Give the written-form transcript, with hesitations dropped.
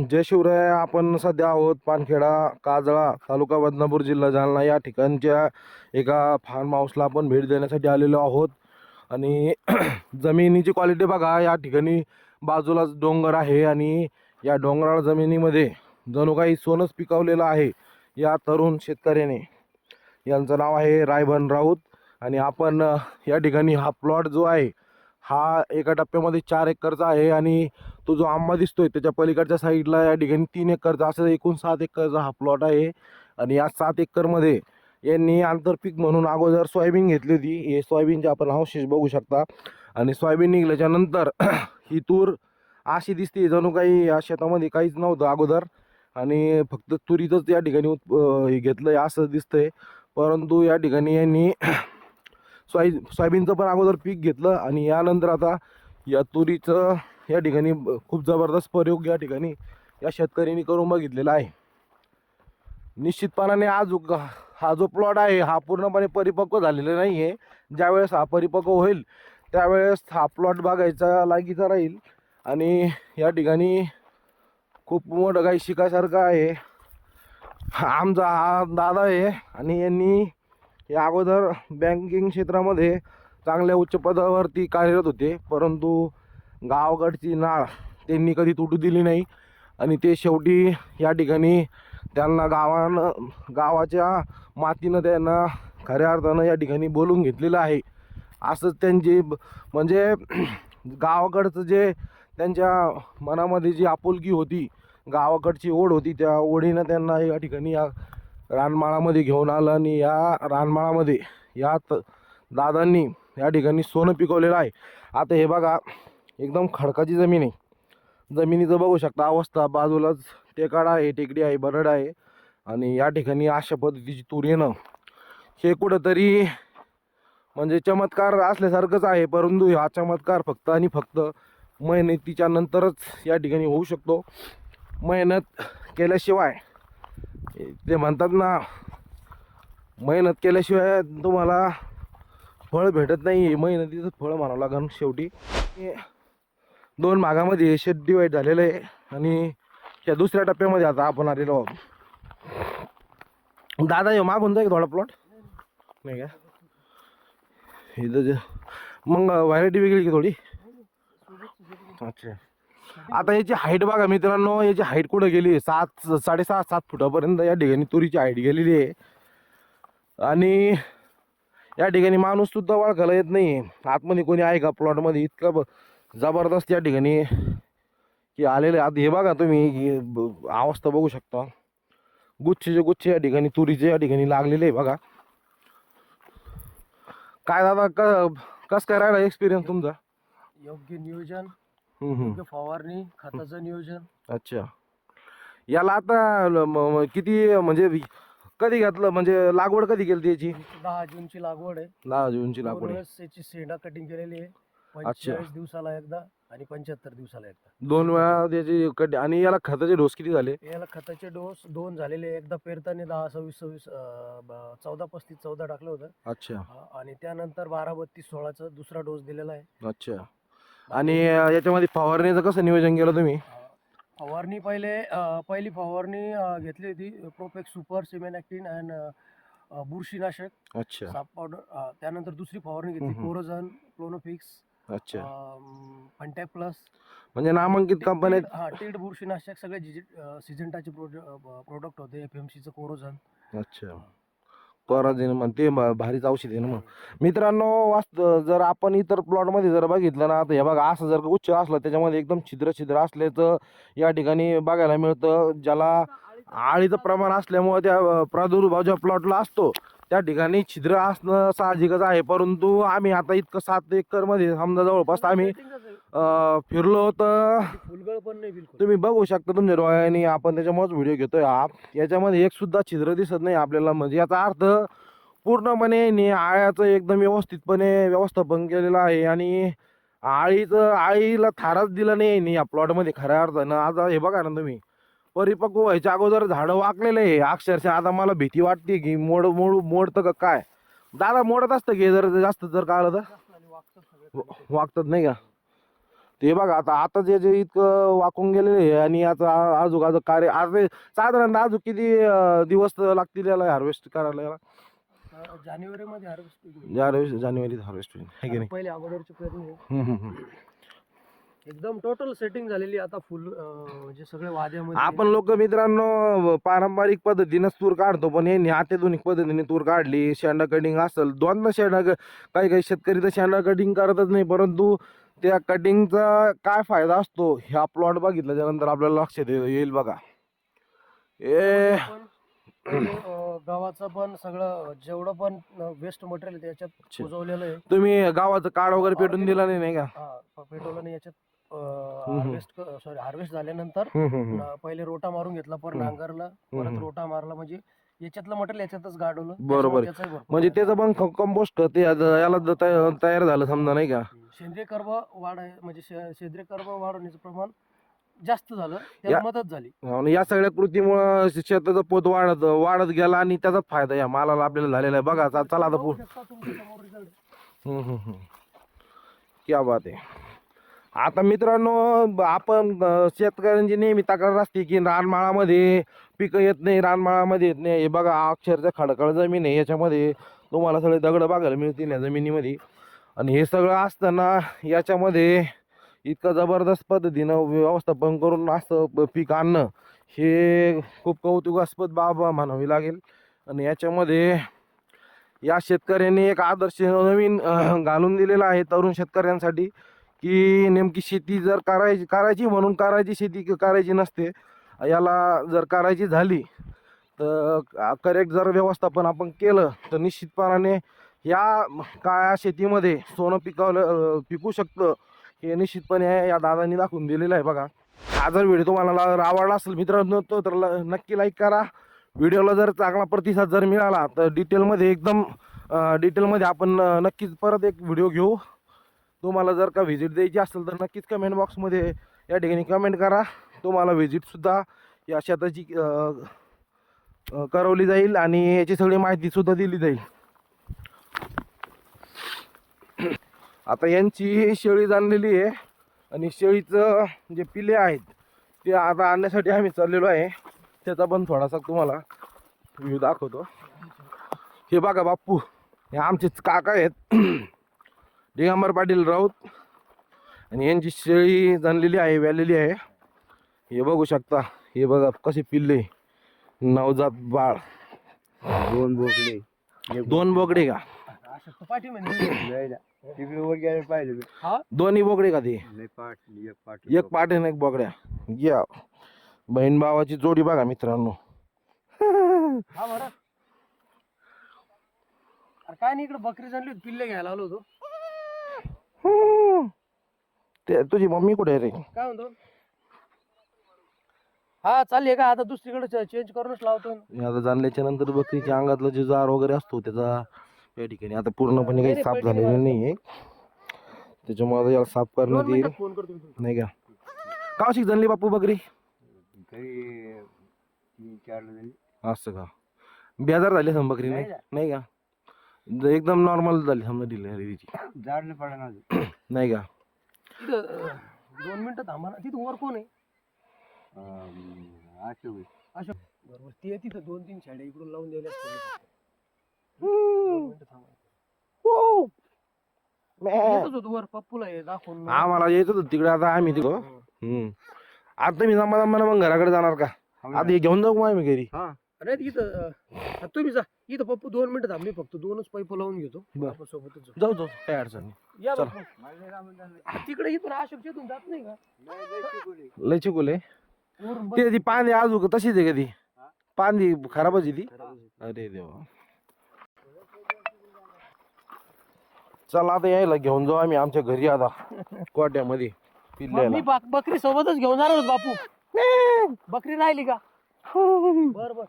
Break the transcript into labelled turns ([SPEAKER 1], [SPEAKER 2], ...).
[SPEAKER 1] जय शिवराय. आपण सध्या आहोत पानखेडा काजळा तालुका बदनापूर जिल्हा जालना या ठिकाणच्या एका फार्म हाऊसला आपण भेट देण्यासाठी आलेलो आहोत. आणि जमिनीची क्वालिटी बघा. या ठिकाणी बाजूलाच डोंगर आहे आणि या डोंगराळ जमिनीमध्ये जणू काही सोनच पिकवलेलं आहे या तरुण शेतकऱ्याने. यांचं नाव आहे रायबन राऊत. आणि आपण या ठिकाणी हा प्लॉट जो आहे हा एका टप्प्यामध्ये 4 एकरचा आहे आणि तो जो आंबा दिसतोय त्याच्या पलीकडच्या साईडला या ठिकाणी 3 एकरचा, असं एकूण 7 एकरचा हा प्लॉट आहे. आणि या 7 एकरमध्ये यांनी आंतरपीक म्हणून अगोदर सोयाबीन घेतली होती. हे सोयाबीनचे आपण अवशेष बघू शकता. आणि सोयाबीन निघल्याच्या नंतर ही तूर अशी दिसते जणू काही या शेतामध्ये काहीच नव्हतं अगोदर आणि फक्त तुरीचंच या ठिकाणी घेतलं असं दिसतंय. परंतु या ठिकाणी यांनी सोयाबीनचं पण अगोदर पीक घेतलं आणि यानंतर आता या तुरीचं या ठिकाणी खूप जबरदस्त प्रयोग या ठिकाणी या शेतकऱ्यांनी करून बघितलेला आहे. निश्चितपणाने आज हा जो प्लॉट आहे हा पूर्णपणे परिपक्व झालेला नाही आहे. ज्यावेळेस हा परिपक्व होईल त्यावेळेस हा प्लॉट बघायचा लागीचा राहील. आणि या ठिकाणी खूप मोठं काही शिकायसारखं आहे. आमचा हा दादा आहे आणि यांनी या अगोदर बँकिंग क्षेत्रामध्ये चांगल्या उच्च पदावरती कार्यरत होते. परंतु गावाकडची नाळ त्यांनी कधी तुटू दिली नाही आणि ते शेवटी या ठिकाणी त्यांना गावाच्या मातीनं त्यांना खऱ्या अर्थानं या ठिकाणी बोलून घेतलेलं आहे. असंच त्यांची म्हणजे गावाकडचं जे त्यांच्या मनामध्ये जी आपुलकी होती, गावाकडची ओढ होती, त्या ओढीनं त्यांना या ठिकाणी या रानमाळामध्ये घेऊन आलं आणि या रानमाळामध्ये या दादांनी या ठिकाणी सोनं पिकवलेलं आहे. आता हे बघा एकदम खडकाची जमीन आहे. जमिनीचं बघू शकता अवस्था. बाजूलाच टेकाड आहे, टेकडी आहे, बरड आहे आणि या ठिकाणी अशा पद्धतीची तूर येणं हे कुठंतरी म्हणजे चमत्कार असल्यासारखंच आहे. परंतु हा चमत्कार फक्त आणि फक्त मेहनतीच्या नंतरच या ठिकाणी होऊ शकतो. मेहनत केल्याशिवाय ते म्हणतात ना, मेहनत केल्याशिवाय तुम्हाला फळ भेटत नाही. मेहनतीचं फळ म्हणावं लागेल. शेवटी 2 भागामध्ये शेत डिवाईड झालेलं आहे आणि त्या दुसऱ्या टप्प्यामध्ये आता आपण आलेलो आहोत. दादा हे मागून जाईल थोडा प्लॉट नाही का? इथं मग व्हरायटी वेगळी की थोडी. अच्छा. आता याची हाईट बघा मित्रांनो. याची हाईट कुठं गेली? 7.5-7 फुटापर्यंत या ठिकाणी तुरीची हाईट गेलेली आहे. आणि या ठिकाणी माणूस सुद्धा ओळखायला येत नाही आतमध्ये कोणी आहे का प्लॉटमध्ये. इतकं जबरदस्त या ठिकाणी की आलेले. आता हे बघा तुम्ही अवस्था बघू शकता. गुच्छेचे गुच्छे या ठिकाणी तुरीचे या ठिकाणी लागलेले आहे बघा. काय दादा कसं काय राहिला एक्सपिरियन्स तुमचा?
[SPEAKER 2] योग्य नियोजन, योग्य फवारणी, खताचं नियोजन.
[SPEAKER 1] अच्छा. याला आता किती म्हणजे कधी घातलं, म्हणजे लागवड कधी केली त्याची?
[SPEAKER 2] 10 जूनची लागवड आहे.
[SPEAKER 1] 10 जूनची लागवड आहे.
[SPEAKER 2] याची शेंडा कटिंग केलेली आहे.
[SPEAKER 1] अच्छा.
[SPEAKER 2] 45 दिवसाला एकदा आणि 75 दिवसाला एकदा.
[SPEAKER 1] 2 वेळा त्याची कट. आणि याला खताचे डोस किती झाले?
[SPEAKER 2] याला खताचे डोस 2 झालेले. एकदा पेरताना 10-26-26 14-35 14 टाकलं होतं.
[SPEAKER 1] अच्छा.
[SPEAKER 2] आणि त्यानंतर 12-32-16चा दुसरा डोस दिलेला आहे.
[SPEAKER 1] अच्छा. आणि याच्यामध्ये फवारणीचं कसं नियोजन केलं तुम्ही?
[SPEAKER 2] फवारणी पहिली फवारणी घेतली होती प्रोपेक्स सुपर सिमेनॅक्टिन अँड बुरशीनाशक.
[SPEAKER 1] अच्छा.
[SPEAKER 2] साप पावडर. त्यानंतर दुसरी फवारणी घेतली कोरोझन, क्लोनोफिक्स,
[SPEAKER 1] अच्छा.
[SPEAKER 2] फंटॅक प्लस.
[SPEAKER 1] म्हणजे नामांकित कंपन्या.
[SPEAKER 2] टीड बुरशीनाशक सगळे सिजंटाचे प्रोडक्ट होते. FMCचं कोरोझन.
[SPEAKER 1] अच्छा. कोराझिन म्हणते भारीच औषध आहे ना. मग मित्रांनो जर आपण इतर प्लॉटमध्ये जर बघितलं ना, तर हे बघा असं जर उच्च असलं त्याच्यामध्ये एकदम छिद्र असल्याचं या ठिकाणी बघायला मिळतं. ज्याला आळीचं प्रमाण असल्यामुळे त्या प्रादुर्भाव ज्या प्लॉटला असतो त्या ठिकाणी छिद्र असणं साहजिकच आहे. परंतु आम्ही आता इतकं 7 एकरमध्ये समजा जवळपास आम्ही फिरलो तर
[SPEAKER 2] फुलगळ पण नाही बिलकुल.
[SPEAKER 1] तुम्ही बघू शकता तुमच्या डोळ्यांनी. आपण त्याच्यामुळेच व्हिडिओ घेतोय हा. याच्यामध्ये एक सुद्धा छिद्र दिसत नाही आपल्याला. म्हणजे याचा अर्थ पूर्णपणे आळ्याचं एकदम व्यवस्थितपणे व्यवस्थापन केलेलं आहे आणि आळीला थाराच दिला नाही या प्लॉटमध्ये खऱ्या अर्थानं. आता हे बघा ना तुम्ही, परिपक्व व्हायच्या अगोदर झाडं वाकलेले आहे अक्षरशः. आता मला भीती वाटते की मोडतं का काय. दादा मोडत असतं की जर जास्त जर का आलं तर
[SPEAKER 2] वागतात सगळे.
[SPEAKER 1] वागतात नाही का. ते बघा आता जे जे इतकं वाकून गेलेले आहे आणि आता अजून कार्य आज साधारणतः अजून किती दिवस लागतील याला हार्वेस्ट करायला याला.
[SPEAKER 2] जानेवारीमध्ये हार्वेस्ट
[SPEAKER 1] जानेवारीत हार्वेस्ट होईल है की नाही.
[SPEAKER 2] पहिले अगोदरची पेरणी आहे.
[SPEAKER 1] हम्म, हम्म, हम्म.
[SPEAKER 2] एकदम टोटल सेटिंग झालेली आता फुल म्हणजे सगळे वाद्यामध्ये
[SPEAKER 1] आपण लोक मित्रांनो पारंपरिक पद्धतीने तूर काढतो, पण यांनी अत्याधुनिक पद्धतीने तूर काढली. शेंडा कटिंग असेल दोनदा काही काही शेतकरी तर शेंडा कटिंग करतच नाही, परंतु त्या कटिंगचा काय फायदा असतो ह्या प्लॉट बघितल्याच्या नंतर आपल्याला लक्षात येईल बघा.
[SPEAKER 2] पण पहिले, गव्हाचं पण सगळं जेवढं पण वेस्ट मटेरियल त्याच्यात कुजवलेलं आहे.
[SPEAKER 1] तुम्ही गावाचं कार्ड वगैरे पेटून दिला नाही का.
[SPEAKER 2] पेट्रोल आणि याच्यात
[SPEAKER 1] हम्म.
[SPEAKER 2] हार्वेस्ट झाल्यानंतर पहिले रोटा मारून घेतला, परत नांगरला, परत रोटा मारला, म्हणजे याच्यातलं मटेरियल याच्यातच गाडवलं.
[SPEAKER 1] बरोबर.
[SPEAKER 2] त्याचाही भरपूर
[SPEAKER 1] म्हणजे
[SPEAKER 2] फायदा.
[SPEAKER 1] त्याचं पण कंपोस्ट खत याला तयार झालं समजा नाही का.
[SPEAKER 2] सेंद्रिय कर्ब म्हणजे सेंद्रिय कर्ब वाढवण्याचं प्रमाण जास्त झालं, त्याला मदत झाली.
[SPEAKER 1] आणि या सगळ्या कृतीमुळं शेताचा पोत वाढत गेला आणि त्याचा फायदा या मालाला आपल्याला झालेला आहे बघा. चला आता
[SPEAKER 2] बघू शकता तुमच्या समोर result.
[SPEAKER 1] क्या बात आहे. आता मित्रांनो आपण शेतकऱ्यांची नेहमी तक्रार असते की रानमाळामध्ये पिकं येत नाही, रानमाळामध्ये येत नाही. हे बघा अक्षरशः खडखड जमीन आहे, याच्यामध्ये तुम्हाला सगळे दगड बघायला मिळतील या जमिनीमध्ये. आणि हे सगळं असताना याच्यामध्ये इतकं जबरदस्त पद्धतीनं व्यवस्थापन करून असं पीक आणणं हे खूप कौतुकास्पद बाब म्हणावी लागेल. आणि याच्यामध्ये या शेतकऱ्यांनी एक आदर्श नवीन घालून दिलेला आहे तरुण शेतकऱ्यांसाठी, की नेमकी शेती जर करायची म्हणून शेती करायची नसते. याला जर करायची झाली तर करेक्ट जर व्यवस्थापन आपण केलं तर निश्चितपणाने या काळ्या शेतीमध्ये सोनं पिकू शकतं. हे निश्चितपणे या दादांनी दाखवून दिलेलं आहे बघा. हा जर व्हिडिओ तुम्हाला आवडला असेल मित्रांनो तर नक्की लाईक करा. व्हिडिओला जर चांगला प्रतिसाद जर मिळाला तर डिटेलमध्ये आपण नक्कीच परत एक व्हिडिओ घेऊ. तुम्हाला जर का व्हिजिट द्यायची असेल तर नक्कीच कमेंट बॉक्समध्ये या ठिकाणी कमेंट करा. तुम्हाला व्हिजिटसुद्धा या शेताची करवली जाईल आणि याची सगळी माहितीसुद्धा दिली जाईल. आता यांची शेळी जाणलेली आहे आणि शेळीचं जे पिले आहेत ते आता आणण्यासाठी आम्ही चाललेलो आहे. त्याचा पण थोडासा तुम्हाला व्ह्यू दाखवतो. हे बघा बाप्पू, हे आमचे काका आहेत दिगंबर पाटील राऊत, आणि यांची शेळी जाणलेली आहे, व्यालेली आहे. हे बघू शकता. हे बघा कसे पिल्ले, नवजात बाळ. दोन बोकडे का. दोन्ही बोकडे का ते. एक पाट आहे ना एक बोकड्या. या बहीण भावाची जोडी बघा मित्रांनो.
[SPEAKER 2] काय नाही, इकडे बकरी झाली होती, पिल्ले घ्यायला आलो होतो.
[SPEAKER 1] ते तुझी मम्मी कुठे आहे रे.
[SPEAKER 2] काय म्हणतो. हा चालली का आता दुसरीकडे चेंज करूनच लावतो.
[SPEAKER 1] आता जाणल्याच्या नंतर बकरीच्या अंगातला जो जार वगैरे असतो त्याचा या ठिकाणी आता पूर्णपणे काही साफ झालेलं नाहीये, त्याच्यामुळे याला साफ करण्यात येईल
[SPEAKER 2] फोन करतो
[SPEAKER 1] नाही का. कावशी जाणली बापू बकरी. असं का. बेजार झाली असं बकरी नाही का. एकदम नॉर्मल झाली समजा डिलिव्हरी तिची नाही का.
[SPEAKER 2] 2 मिनिटं थांबा ना. तिथं वर कोण आहे. अशोक बरोबर. ते तिथं 2-3 छाड्या इकडून लावून द्यायला. 2 मिनिटं थांबा. येतच होतो वर पप्पूला हे दाखवून.
[SPEAKER 1] आम्हाला यायचं होतं तिकडे. आता आम्ही तिकडं आता मी जमा मग घराकडे जाणार का. आता हे घेऊन जाऊ आम्ही घरी.
[SPEAKER 2] अरे इथं तुम्ही जा. इथं पप्पू 2 मिनिटं थांबले फक्त. 2च पाईप लावून घेतो. आपण सोबतच
[SPEAKER 1] जाऊ काय अडचण नाही.
[SPEAKER 2] या तिकडे इथून अशोक इथून जात नाही का.
[SPEAKER 1] लय चिकोले ते ती पांदी अजून तशीच आहे का ती. पांदी खराबच आहे ती. अरे देवा. चला आता यायला घेऊन जाऊ आम्ही आमच्या घरी आता कोट्यामध्ये पिल्ल्याला.
[SPEAKER 2] बकरी सोबतच घेऊन जाणार बापू. बकरी राहिली का. बर बर.